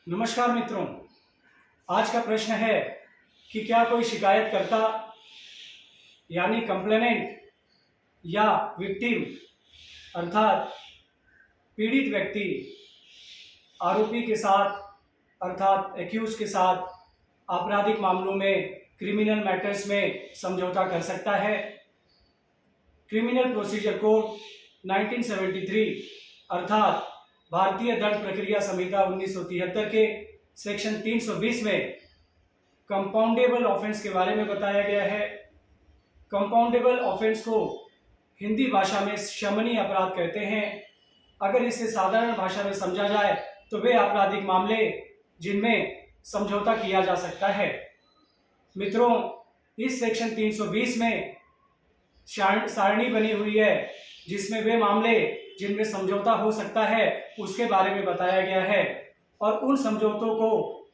नमस्कार मित्रों, आज का प्रश्न है कि क्या कोई शिकायतकर्ता यानी कंप्लेनेंट या विक्टिम अर्थात पीड़ित व्यक्ति आरोपी के साथ अर्थात एक्यूज के साथ आपराधिक मामलों में क्रिमिनल मैटर्स में समझौता कर सकता है। क्रिमिनल प्रोसीजर कोड 1973 अर्थात भारतीय दंड प्रक्रिया संहिता 1973 के सेक्शन 320 में कंपाउंडेबल ऑफेंस के बारे में बताया गया है। कंपाउंडेबल ऑफेंस को हिंदी भाषा में शमनीय अपराध कहते हैं। अगर इसे साधारण भाषा में समझा जाए तो वे आपराधिक मामले जिनमें समझौता किया जा सकता है। मित्रों, इस सेक्शन 320 में सारणी बनी हुई है जिसमें वे मामले जिनमें समझौता हो सकता है उसके बारे में बताया गया है और उन समझौतों को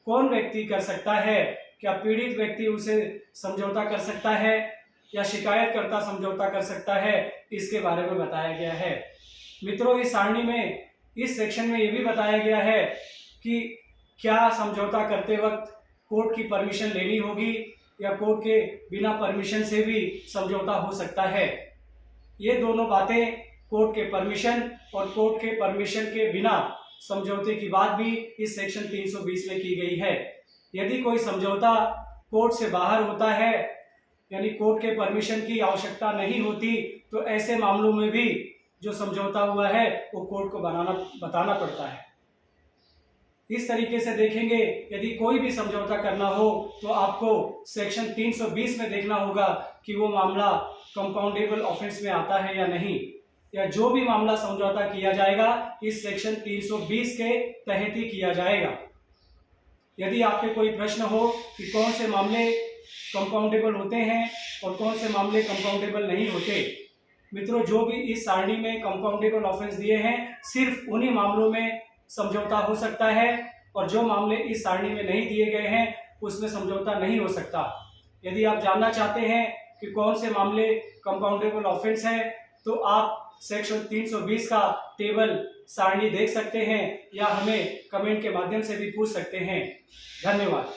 कौन व्यक्ति कर सकता है। क्या पीड़ित व्यक्ति उसे समझौता कर सकता है या शिकायतकर्ता समझौता कर सकता है, इसके बारे में बताया गया है। मित्रों, इस सारणी में इस सेक्शन में ये भी बताया गया है कि क्या समझौता करते वक्त कोर्ट की परमिशन लेनी होगी या कोर्ट के बिना परमिशन से भी समझौता हो सकता है। ये दोनों बातें कोर्ट के परमिशन और कोर्ट के परमिशन के बिना समझौते की बात भी इस सेक्शन 320 में की गई है। यदि कोई समझौता कोर्ट से बाहर होता है यानी कोर्ट के परमिशन की आवश्यकता नहीं होती तो ऐसे मामलों में भी जो समझौता हुआ है वो कोर्ट को बताना पड़ता है। इस तरीके से देखेंगे, यदि कोई भी समझौता करना हो तो आपको सेक्शन 320 में देखना होगा कि वो मामला कंपाउंडेबल ऑफेंस में आता है या नहीं, या जो भी मामला समझौता किया जाएगा इस सेक्शन 320 के तहत ही किया जाएगा। यदि आपके कोई प्रश्न हो कि कौन से मामले कंपाउंडेबल होते हैं और कौन से मामले कंपाउंडेबल नहीं होते, मित्रों, जो भी इस सारणी में कंपाउंडेबल ऑफेंस दिए हैं सिर्फ उन्हीं मामलों में समझौता हो सकता है और जो मामले इस सारणी में नहीं दिए गए हैं उसमें समझौता नहीं हो सकता। यदि आप जानना चाहते हैं कि कौन से मामले कंपाउंडेबल ऑफेंस है तो आप सेक्शन 320 का टेबल सारणी देख सकते हैं या हमें कमेंट के माध्यम से भी पूछ सकते हैं। धन्यवाद।